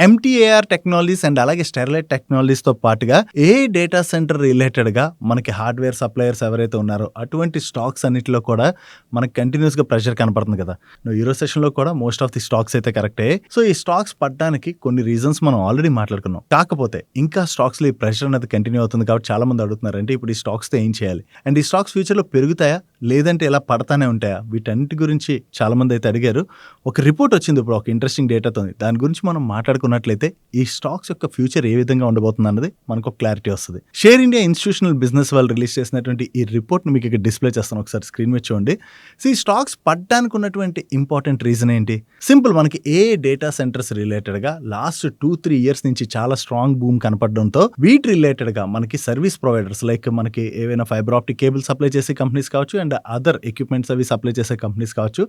MTAR technologies and అలాగే స్టెర్లైట్ టెక్నాలజీస్తో పాటుగా ఏ data centre రిలేటెడ్గా మనకి హార్డ్వేర్ సప్లయర్స్ ఎవరైతే ఉన్నారో అటువంటి స్టాక్స్ అన్నిటిలో కూడా మనకి కంటిన్యూస్గా ప్రెషర్ కనపడుతుంది కదా. నువ్వు ఈరోజు సెషన్లో కూడా మోస్ట్ ఆఫ్ ది స్టాక్స్ అయితే కరెక్టే. సో ఈ స్టాక్స్ పడడానికి కొన్ని రీజన్స్ మనం ఆల్రెడీ మాట్లాడుకున్నాం. కాకపోతే ఇంకా స్టాక్స్లో ఈ ప్రెషర్ అనేది కంటిన్యూ అవుతుంది కాబట్టి చాలా మంది అడుగుతున్నారు, అంటే ఇప్పుడు ఈ స్టాక్స్తో ఏం చేయాలి, అండ్ ఈ స్టాక్స్ ఫ్యూచర్లో పెరుగుతాయా లేదంటే ఇలా పడతానే ఉంటాయా, వీటన్నిటి గురించి చాలా మంది అయితే అడిగారు. ఒక రిపోర్ట్ వచ్చింది ఇప్పుడు ఒక ఇంట్రెస్టింగ్ డేటాతో, దాని గురించి మనం మాట్లాడుకున్నట్లయితే ఈ స్టాక్స్ యొక్క ఫ్యూచర్ ఏ విధంగా ఉండబోతుంది అన్నది మనకు ఒక క్లారిటీ వస్తుంది. షేర్ ఇండియా ఇన్స్టిట్యూషనల్ బిజినెస్ వాళ్ళు రిలీజ్ చేసినటువంటి ఈ రిపోర్ట్ని మీకు ఇక్కడ డిస్ప్లే చేస్తాను, ఒకసారి స్క్రీన్ మీద చూడండి. సో ఈ స్టాక్స్ పడడానికి ఉన్నటువంటి ఇంపార్టెంట్ రీజన్ ఏంటి? సింపుల్, మనకి ఏ డేటా సెంటర్స్ రిలేటెడ్గా లాస్ట్ 2-3 ఇయర్స్ నుంచి చాలా స్ట్రాంగ్ బూమ్ కనపడడంతో వీటి రిలేటెడ్గా మనకి సర్వీస్ ప్రొవైడర్స్ లైక్ మనకి ఏవైనా ఫైబర్ ఆప్టిక్ కేబుల్ సప్లై చేసే కంపెనీస్ కావచ్చు అండ్ అదర్ ఎక్విప్మెంట్స్ అవి సప్లై చేసే కంపెనీస్ కావచ్చు,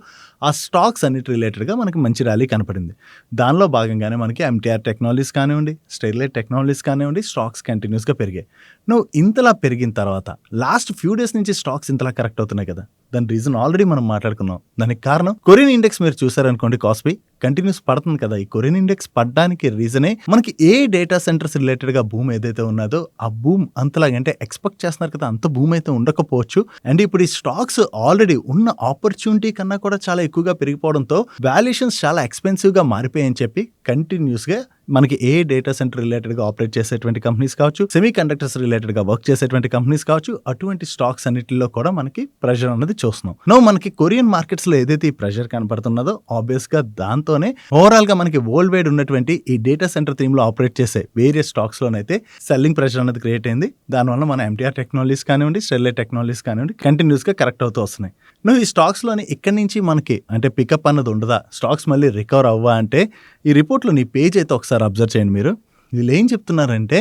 ఆ స్టాక్స్ అన్నిటి రిలేటెడ్గా మనకి మంచి ర్యాలీ కనపడింది. దానిలో భాగంగానే మనకి ఎంటీఆర్ టెక్నాలజీస్ కానివ్వండి, స్టెర్లైట్ టెక్నాలజీస్ కానివ్వండి, స్టాక్స్ కంటిన్యూస్గా పెరిగాయి. నువ్వు ఇంతలా పెరిగిన తర్వాత లాస్ట్ ఫ్యూ డేస్ నుంచి స్టాక్స్ ఇంతలా కరెక్ట్ అవుతున్నాయి కదా. దాని రీజన్ ఆల్రెడీ మనం మాట్లాడుకున్నాం. దానికి కారణం కొరియన్ ఇండెక్స్ మీరు చూసారనుకోండి, కాస్పీ కంటిన్యూస్ పడుతుంది కదా. ఈ కొరియన్ ఇండెక్స్ పడడానికి రీజనే మనకి ఏ డేటా సెంటర్స్ రిలేటెడ్గా భూమి ఏదైతే ఉన్నదో ఆ భూమ్ అంతలాగా, అంటే ఎక్స్పెక్ట్ చేస్తున్నారు కదా అంత భూమి అయితే ఉండకపోవచ్చు. అండ్ ఇప్పుడు ఈ స్టాక్స్ ఆల్రెడీ ఉన్న ఆపర్చునిటీ కన్నా కూడా చాలా ఎక్కువగా పెరిగిపోవడంతో వాల్యుయేషన్స్ చాలా ఎక్స్పెన్సివ్గా మారిపోయాయని చెప్పి కంటిన్యూస్గా మనకి ఏ డేటా సెంటర్ రిలేటెడ్గా ఆపరేట్ చేసేటువంటి కంపెనీస్ కావచ్చు, సెమీ కండక్టర్స్ రిలేటెడ్గా వర్క్ చేసేటువంటి కంపెనీస్ కావచ్చు, అటువంటి స్టాక్స్ అన్నిటిలో కూడా మనకి ప్రెషర్ అనేది చూస్తున్నాం. నో మనకి కొరియన్ మార్కెట్స్లో ఏదైతే ఈ ప్రెషర్ కనపడుతున్నదో ఆబ్వియస్గా దాంతోనే ఓవరాల్గా మనకి వరల్డ్ వైడ్ ఉన్నటువంటి ఈ డేటా సెంటర్ థీమ్లో ఆపరేట్ చేసే వేరియస్ స్టాక్స్లోనైతే సెల్లింగ్ ప్రెషర్ అనేది క్రియేట్ అయింది. దానివల్ల మన ఎంటీఆర్ టెక్నాలజీస్ కానివ్వండి, స్టెర్లైట్ టెక్నాలజీస్ కానివ్వండి కంటిన్యూస్గా కరెక్ట్ అవుతూ వస్తున్నాయి. నువ్వు ఈ స్టాక్స్లోని ఇక్కడి నుంచి మనకి అంటే పికప్ అన్నది ఉండదా, స్టాక్స్ మళ్ళీ రికవర్ అవ్వా అంటే ఈ రిపోర్ట్లో నీ పేజ్ అయితే ఒకసారి అబ్జర్వ్ చేయండి మీరు. వీళ్ళు ఏం చెప్తున్నారంటే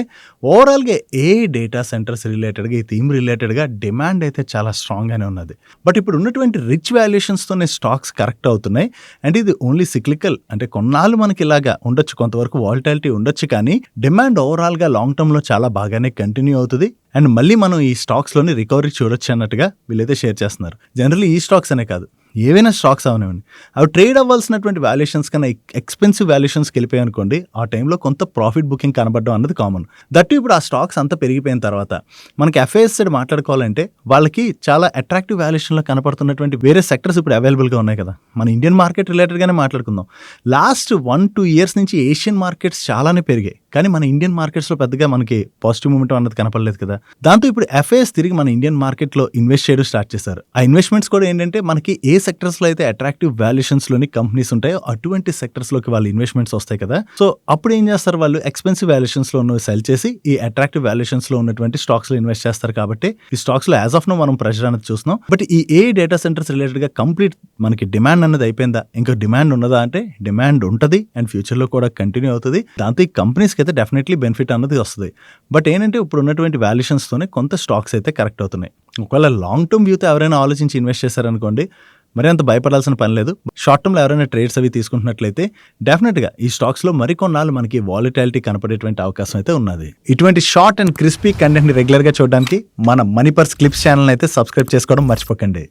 ఓవరాల్గా ఏ డేటా సెంటర్స్ రిలేటెడ్గా ఈ థీమ్ రిలేటెడ్గా డిమాండ్ అయితే చాలా స్ట్రాంగ్గానే ఉన్నది. బట్ ఇప్పుడు ఉన్నటువంటి రిచ్ వాల్యుయేషన్స్తోనే స్టాక్స్ కరెక్ట్ అవుతున్నాయి. అండ్ ఇది ఓన్లీ సిక్లికల్, అంటే కొన్నాళ్ళు మనకి ఇలాగా ఉండొచ్చు, కొంతవరకు వాలటాలిటీ ఉండొచ్చు, కానీ డిమాండ్ ఓవరాల్గా లాంగ్ టర్మ్లో చాలా బాగానే కంటిన్యూ అవుతుంది. అండ్ మళ్ళీ మనం ఈ స్టాక్స్లోని రికవరీ చూడొచ్చు అన్నట్టుగా వీళ్ళైతే షేర్ చేస్తున్నారు. జనరల్లీ ఈ స్టాక్స్ అనే కాదు, ఏవైనా స్టాక్స్ అవనివ్వండి, అవి ట్రేడ్ అవ్వాల్సినటువంటి వాల్యుయేషన్స్ కన్నా ఎక్స్పెన్సివ్ వాల్యుయేషన్స్కి వెళ్ళిపోయాయి అనుకోండి, ఆ టైంలో కొంత ప్రాఫిట్ బుకింగ్ కనబడడం అన్నది కామన్. దట్టు ఇప్పుడు ఆ స్టాక్స్ అంతా పెరిగిపోయిన తర్వాత మనకి ఎఫ్ఐఎస్ సైడ్ మాట్లాడుకోవాలంటే వాళ్ళకి చాలా అట్రాక్టివ్ వాల్యుయేషన్లో కనపడుతున్నటువంటి వేరే సెక్టర్స్ ఇప్పుడు అవైలబుల్గా ఉన్నాయి కదా. మన ఇండియన్ మార్కెట్ రిలేటెడ్గానే మాట్లాడుకుందాం. లాస్ట్ 1-2 ఇయర్స్ నుంచి ఏషియన్ మార్కెట్స్ చాలానే పెరిగాయి, కానీ మన ఇండియన్ మార్కెట్స్లో పెద్దగా మనకి పాజిటివ్ మూమెంట్ అన్నది కనపడలేదు కదా. దాంతో ఇప్పుడు ఎఫ్ఐఎస్ తిరిగి మన ఇండియన్ మార్కెట్లో ఇన్వెస్ట్ చేయడం స్టార్ట్ చేశారు. ఆ ఇన్వెస్ట్మెంట్స్ కూడా ఏంటంటే మనకి ఏ సెక్టర్స్లో అయితే అట్రాక్టివ్ వాల్యుయేషన్స్లోని కంపెనీస్ ఉంటాయో అటువంటి సెక్టర్స్లోకి వాళ్ళ ఇన్వెస్ట్మెంట్స్ వస్తాయి కదా. సో అప్పుడు ఏం చేస్తారు, వాళ్ళు ఎక్స్పెన్సివ్ వాల్యుయేషన్స్లో సెల్ చేసి ఈ అట్రాక్టివ్ వాల్యుయేషన్స్లో ఉన్నటువంటి స్టాక్స్లో ఇన్వెస్ట్ చేస్తారు. కాబట్టి ఈ స్టాక్స్లో యాజ్ ఆఫ్ నో మనం ప్రెషర్ అనేది చూస్తున్నాం. బట్ ఈ ఏ డేటా సెంటర్స్ రిలేటెడ్గా కంప్లీట్ మనకి డిమాండ్ అనేది అయిపోయిందా, ఇంకా డిమాండ్ ఉన్నదా అంటే డిమాండ్ ఉంటుంది అండ్ ఫ్యూచర్లో కూడా కంటిన్యూ అవుతుంది. దాంతో ఈ కంపెనీస్కి అయితే డెఫినెట్లీ బెనిఫిట్ అన్నది వస్తుంది. బట్ ఏంటంటే ఇప్పుడు ఉన్నటువంటి వాల్యుయేషన్స్తోనే కొంత స్టాక్స్ అయితే కరెక్ట్ అవుతున్నాయి. ఒకవేళ లాంగ్ టర్మ్ వ్యూతో ఎవరైనా ఆలోచించి ఇన్వెస్ట్ చేశారనుకోండి, మరి అంత భయపడాల్సిన పని లేదు. షార్ట్ టర్మ్లో ఎవరైనా ట్రేడ్స్ అవి తీసుకుంటున్నట్లయితే డెఫినెట్గా ఈ స్టాక్స్లో మరికొన్నాళ్ళు మనకి వాలటాలిటీ కనపడేటువంటి అవకాశం అయితే ఉన్నది. ఇటువంటి షార్ట్ అండ్ క్రిస్పీ కంటెంట్ని రెగ్యులర్గా చూడడానికి మన మనీ పర్స్ క్లిప్స్ ఛానల్ అయితే సబ్స్క్రైబ్ చేసుకోవడం మర్చిపోకండి.